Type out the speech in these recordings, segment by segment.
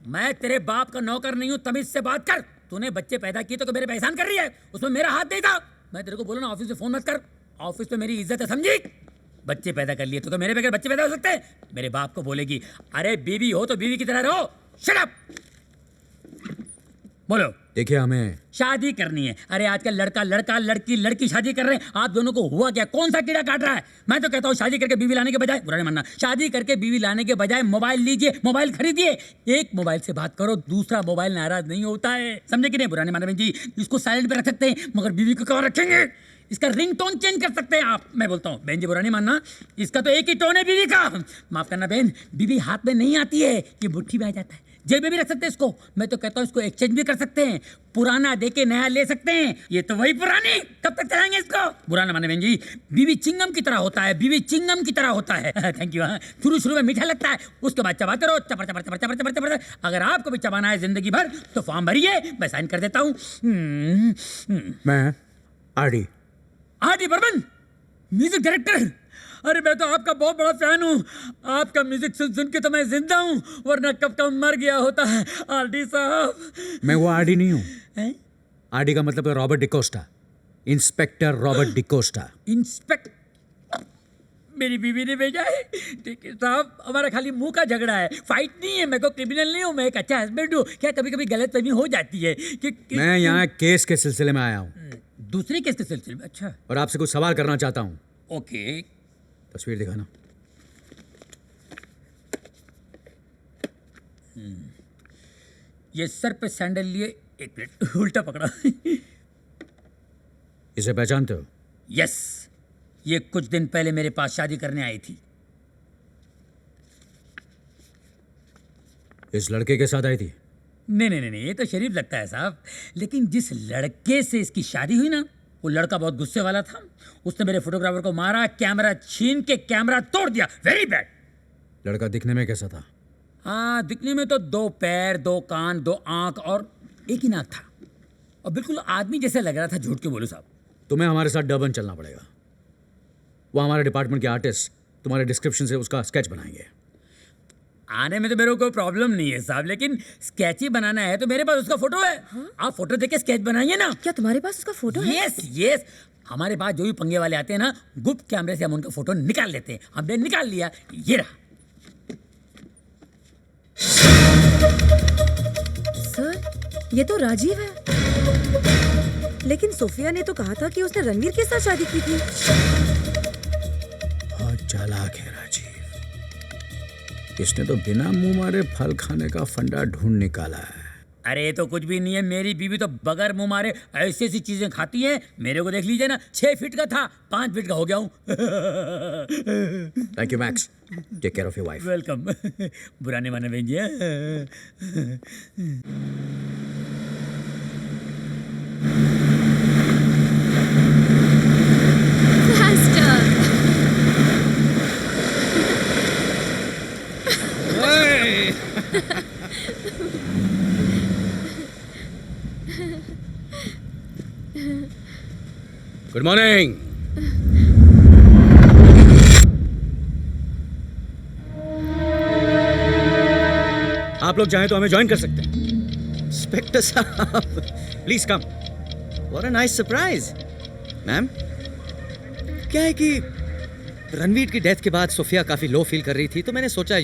मैं तेरे बाप का नौकर नहीं हूँ, तमीज से बात कर। तूने बच्चे पैदा किए तो मेरे पे एहसान कर रही है, उसमें मेरा हाथ नहीं था। मैं तेरे को बोला ना ऑफिस में फोन मत कर, ऑफिस पे मेरी इज्जत है, समझी? बच्चे पैदा कर लिए तो मेरे बगैर बच्चे पैदा हो सकते हैं? मेरे बाप को बोलेगी अरे बीवी हो तो बीवी की तरह रहो। Shut up. बोलो। देखिए हमें शादी करनी है। अरे आजकल लड़का लड़का लड़की लड़की शादी कर रहे हैं, आप दोनों को हुआ क्या? कौन सा कीड़ा काट रहा है? मैं तो कहता हूँ शादी करके बीवी लाने के बजाय, बुरा नहीं मानना, शादी करके बीवी लाने के बजाय मोबाइल लीजिए, मोबाइल खरीदिए। एक मोबाइल से बात करो, दूसरा मोबाइल नाराज नहीं होता है, समझे कि नहीं? बुरा नहीं मानना बहन जी, इसको साइलेंट पे रख सकते हैं, मगर बीवी को कहाँ रखेंगे? इसका रिंगटोन चेंज कर सकते हैं आप। मैं बोलता हूँ बहन जी, बुरा नहीं मानना, इसका तो एक ही टोन है बीवी का। माफ करना बहन, बीवी हाथ में नहीं आती है, ये मुट्ठी में आ जाता है। जेब में भी रख सकते हैं इसको। मैं तो कहता हूँ इसको एक्सचेंज भी कर सकते हैं, पुराना देके नया ले सकते हैं। ये तो वही पुरानी, कब तक चलाएंगे इसको? बुरा ना माने बहन जी, बीवी चिंगम की तरह होता है, बीवी चिंगम की तरह होता है। Thank you. हाँ, शुरू में मीठा लगता है, उसके बाद चबाते रहो, चपर चपर चपर चपर चपर चपर। अगर आपको भी चबाना है जिंदगी भर तो फॉर्म भरिए, मैं साइन कर देता हूँ। मैं आरडी बर्मन, म्यूजिक डायरेक्टर। अरे मैं तो आपका बहुत बड़ा फैन हूँ, आपका म्यूजिक सुन सुन के तो मैं जिंदा हूँ, वरना कब कब मर गया होता है। आरडी साहब। मैं वो आरडी नहीं हूँ। आरडी का मतलब है Robert D'Costa, inspector Robert D'Costa. मेरी बीवी ने भेजा है। ठीक है साहब, हमारा खाली मुंह का झगड़ा है, फाइट नहीं है। मैं को क्रिमिनल नहीं हूँ, मैं एक अच्छा हस्बैंड हूँ। क्या कभी कभी गलतफहमी हो जाती है कि मैं यहाँ केस के सिलसिले में आया हूँ। दूसरे केस के सिलसिले में? अच्छा। और आपसे कुछ सवाल करना चाहता हूँ। ओके। तस्वीर दिखाना। ये सर पे सैंडल लिए, एक मिनट उल्टा पकड़ा। इसे पहचानते हो? यस, ये कुछ दिन पहले मेरे पास शादी करने आई थी। इस लड़के के साथ आई थी? नहीं, ये तो शरीफ लगता है साहब, लेकिन जिस लड़के से इसकी शादी हुई ना, वो लड़का बहुत गुस्से वाला था। उसने मेरे फोटोग्राफर को मारा, कैमरा छीन के कैमरा तोड़ दिया। Very bad. लड़का दिखने में कैसा था? हाँ, दिखने में तो 2 पैर 2 कान 2 आंख और एक ही नाक था, और बिल्कुल आदमी जैसे लग रहा था। झूठ क्यों बोलूं साहब? तुम्हें हमारे साथ डर्बन चलना पड़ेगा। वो हमारे डिपार्टमेंट के आर्टिस्ट तुम्हारे डिस्क्रिप्शन से उसका स्केच बनाएंगे। आने में तो मेरे को कोई प्रॉब्लम नहीं है साहब, लेकिन स्केच ही बनाना है तो मेरे पास उसका फोटो है। हाँ? आप फोटो देख के स्केच बनाइए ना। क्या तुम्हारे पास उसका फोटो है? यस, हमारे पास जो भी पंगे वाले आते हैं ना, गुप्त कैमरे से हम उनका फोटो निकाल लेते हैं। हमने निकाल लिया, ये रहा। सर, ये तो राजीव है। लेकिन सोफिया ने तो कहा था कि उसने रणवीर के साथ शादी की थी। बहुत चालाक है राजीव, इसने तो बिना मुंह मारे फल खाने का फंडा ढूंढ निकाला है। अरे ये तो कुछ भी नहीं है, मेरी बीवी तो बगैर मुंह मारे ऐसी ऐसी चीजें खाती है। मेरे को देख लीजिए ना, 6 फीट का था, 5 फीट का हो गया हूँ। Thank you Max, take care of your wife. Welcome. बुरा नहीं माने बहन जी। Good morning. आप लोग चाहें तो हमें ज्वाइन कर सकते हैं। इंस्पेक्टर साहब, please come. What a nice surprise. Ma'am, क्या है कि रणवीर की डेथ के बाद सोफिया काफी लो फील कर रही थी, तो मैंने सोचा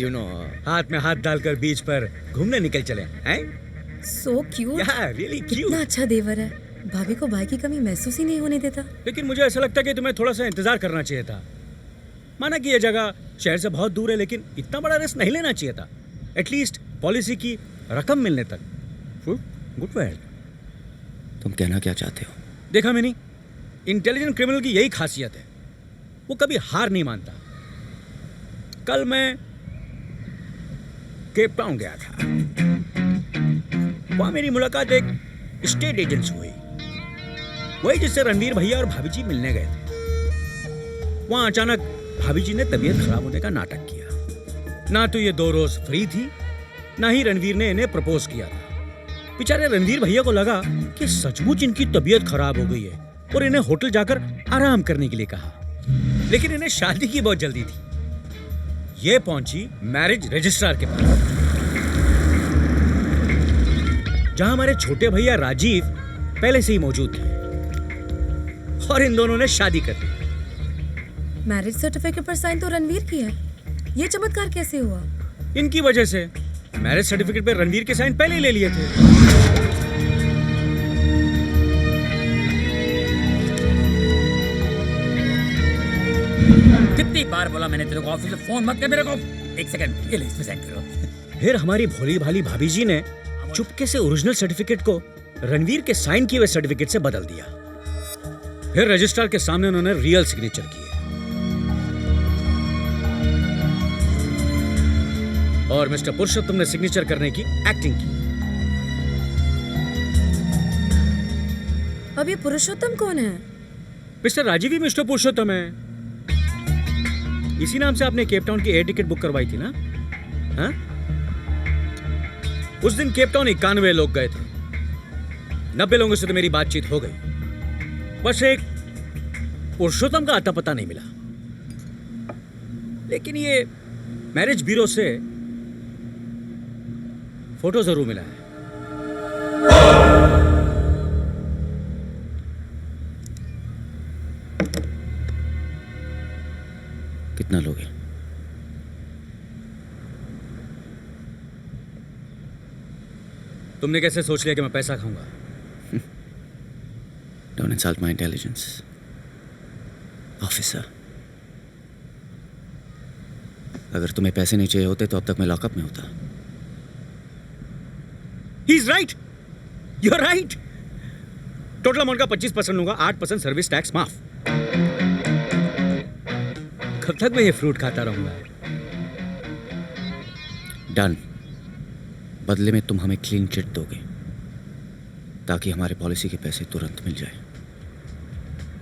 हाथ में हाथ डालकर बीच पर घूमने निकल चले हैं। So cute. Really cute. कितना अच्छा देवर है, भाभी को भाई की कमी महसूस ही नहीं होने देता। लेकिन मुझे ऐसा लगता है कि तुम्हें थोड़ा सा इंतजार करना चाहिए था। माना कि ये जगह शहर से बहुत दूर है, लेकिन इतना बड़ा रिस्क नहीं लेना चाहिए था। एटलीस्ट पॉलिसी की रकम मिलने तक। Good word. तुम कहना क्या चाहते हो? देखा मैंने, इंटेलिजेंट क्रिमिनल की यही खासियत है, वो कभी हार नहीं मानता। कल मैं केप टाउन गया था, वहां मेरी मुलाकात एक स्टेट एजेंट से हुई, वही जिससे रणवीर भैया और भाभी जी मिलने गए थे। वहां अचानक भाभी जी ने तबीयत खराब होने का नाटक किया। ना तो ये 2 रोज फ्री थी, ना ही रणवीर ने इन्हें प्रपोज किया था। बेचारे रणवीर भैया को लगा कि सचमुच इनकी तबीयत खराब हो गई है और इन्हें होटल जाकर आराम करने के लिए कहा। लेकिन इन्हें शादी की बहुत जल्दी थी। ये पहुंची मैरिज रजिस्ट्रार के पास। जहां हमारे छोटे भैया राजीव पहले से ही मौजूद थे और इन दोनों ने शादी कर ली। मैरिज सर्टिफिकेट पर साइन तो रणवीर की है। ये चमत्कार कैसे हुआ? इनकी वजह से मैरिज सर्टिफिकेट पे रणवीर के साइन पहले ही ले लिए थे। कितनी बार बोला मैंने तेरे को ऑफिस में फोन मत कर मेरे को। एक सेकंड, ये ले इसमें साइन करो। फिर हमारी भोली भाली भाभी जी ने चुपके से ओरिजिनल सर्टिफिकेट को रणवीर के साइन किए हुए सर्टिफिकेट से बदल दिया। फिर रजिस्ट्रार के सामने उन्होंने रियल सिग्नेचर किए और मिस्टर पुरुषोत्तम ने सिग्नेचर करने की एक्टिंग की। अब ये पुरुषोत्तम कौन है? मिस्टर राजीव ही मिस्टर पुरुषोत्तम है। इसी नाम से आपने केप टाउन की एयर टिकट बुक करवाई थी ना? हाँ? उस दिन केप टाउन 91 लोग गए थे। 90 लोगों से तो मेरी बातचीत हो गई, बस एक पुरुषोत्तम का आता पता नहीं मिला। लेकिन ये मैरिज ब्यूरो से फोटो जरूर मिला है। कितना लोगे? तुमने कैसे सोच लिया कि मैं पैसा खाऊंगा? Don't insult my intelligence, officer. अगर तुम्हें पैसे नहीं चाहिए होते तो अब तक मैं लॉकअप में होता। He's right. You're right. Total amount का 25% लूंगा, 8% सर्विस टैक्स माफ। कब तक मैं ये फ्रूट खाता रहूंगा? डन। बदले में तुम हमें क्लीन चिट दोगे ताकि हमारे पॉलिसी के पैसे तुरंत मिल जाए।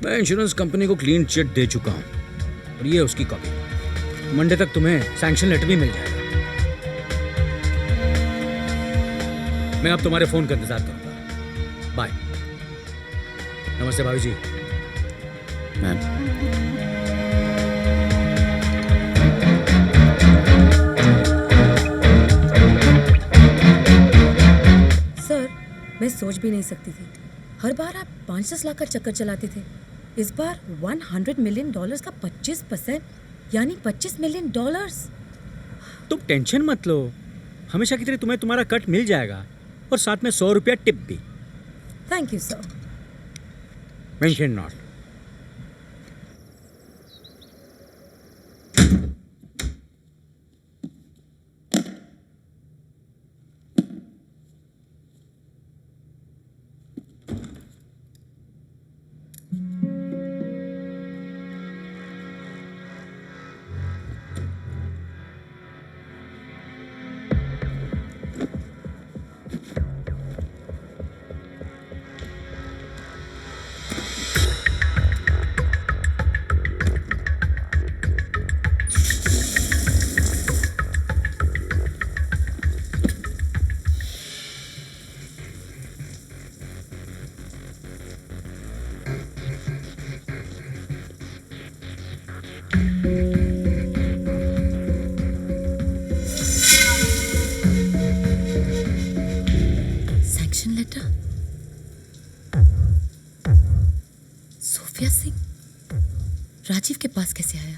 मैं इंश्योरेंस कंपनी को क्लीन चिट दे चुका हूं और ये उसकी कॉपी। मंडे तक तुम्हें सैंक्शन लेटर भी मिल जाएगा। मैं अब तुम्हारे फोन का इंतजार करूंगा। बाय। नमस्ते भाभी जी। मैम, मैं सोच भी नहीं सकती थी। हर बार आप 5-10 लाख का चक्कर चलाते थे। इस बार $100 मिलियन का 25%, यानी $25 मिलियन। तुम टेंशन मत लो, हमेशा की तरह तुम्हें तुम्हारा कट मिल जाएगा और साथ में 100 रुपया टिप भी। Thank you sir. Mention not. Sophia Singh Rajiv के पास कैसे आया?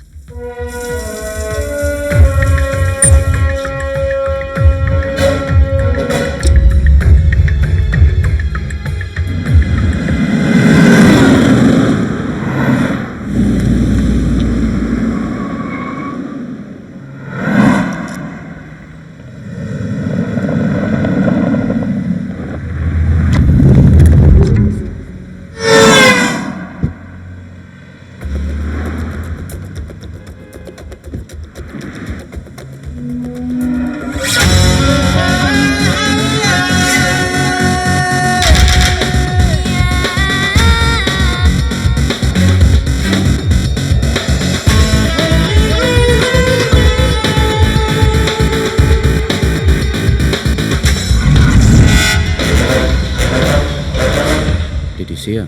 Did you see her?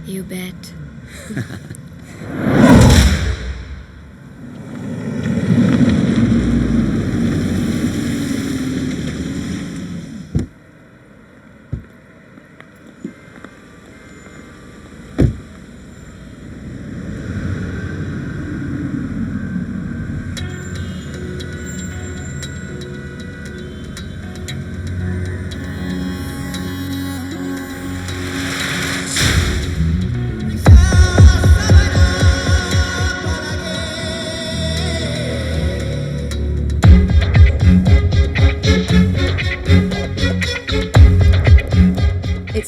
You bet.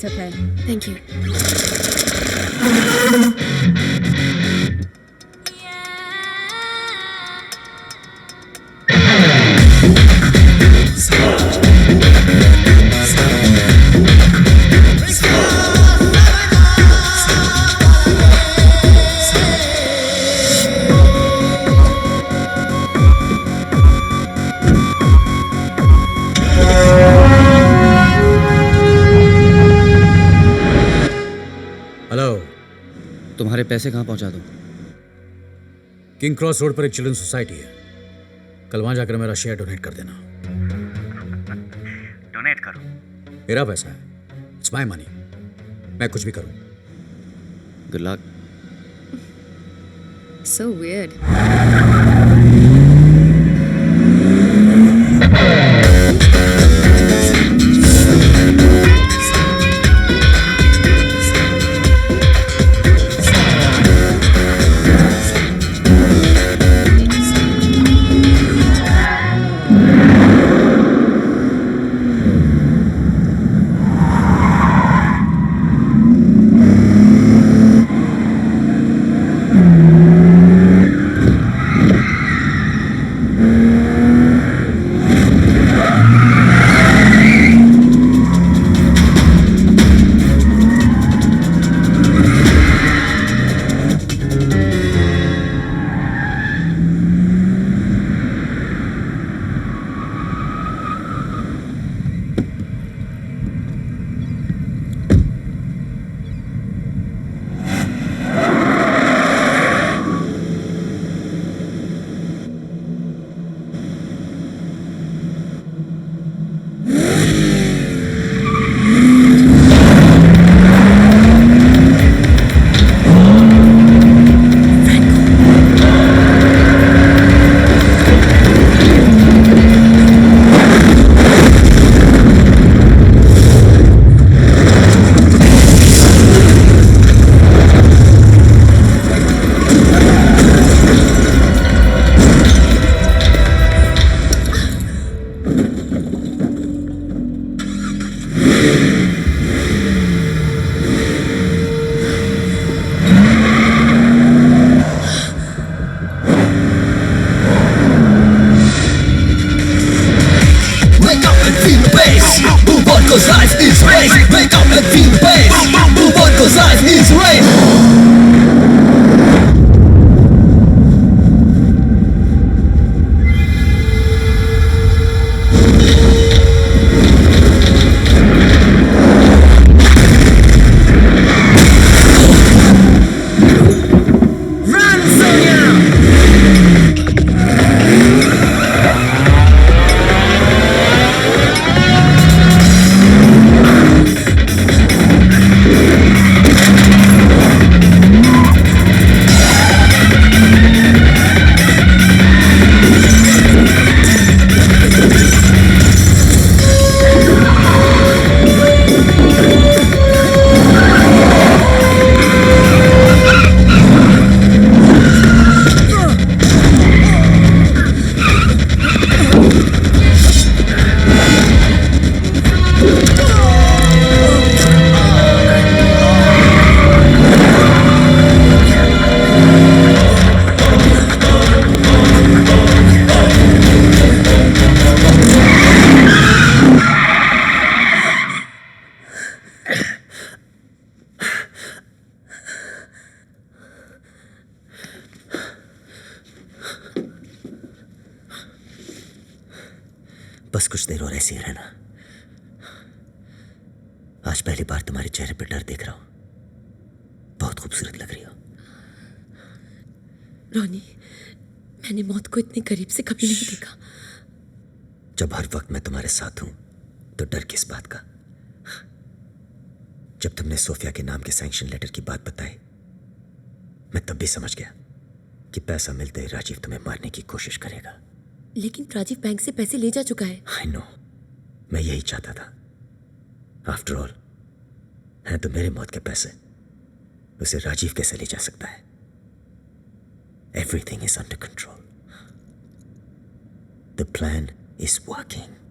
अच्छा था। Thank you. हेलो। तुम्हारे पैसे कहाँ पहुँचा दूँ? किंग क्रॉस रोड पर एक चिल्ड्रन सोसाइटी है, कल वहां जाकर मेरा शेयर डोनेट कर देना। डोनेट करो। मेरा पैसा है, इट्स माय मनी, मैं कुछ भी करूं। Good luck. So weird. cause life is race. Wake up and feel the bass. Move on cause life is race. बस कुछ देर और ऐसे ही रहना। आज पहली बार तुम्हारे चेहरे पर डर देख रहा हूं। बहुत खूबसूरत लग रही हो। रॉनी, मैंने मौत को इतने करीब से कभी नहीं देखा। जब हर वक्त मैं तुम्हारे साथ हूं तो डर किस बात का? जब तुमने सोफिया के नाम के सैंक्शन लेटर की बात बताई, मैं तब भी समझ गया कि पैसा मिलते ही राजीव तुम्हें मारने की कोशिश करेगा। लेकिन राजीव बैंक से पैसे ले जा चुका है। आई नो, मैं यही चाहता था। आफ्टर ऑल, हैं तो मेरे मौत के पैसे, उसे राजीव कैसे ले जा सकता है? Everything is under control. The plan is working.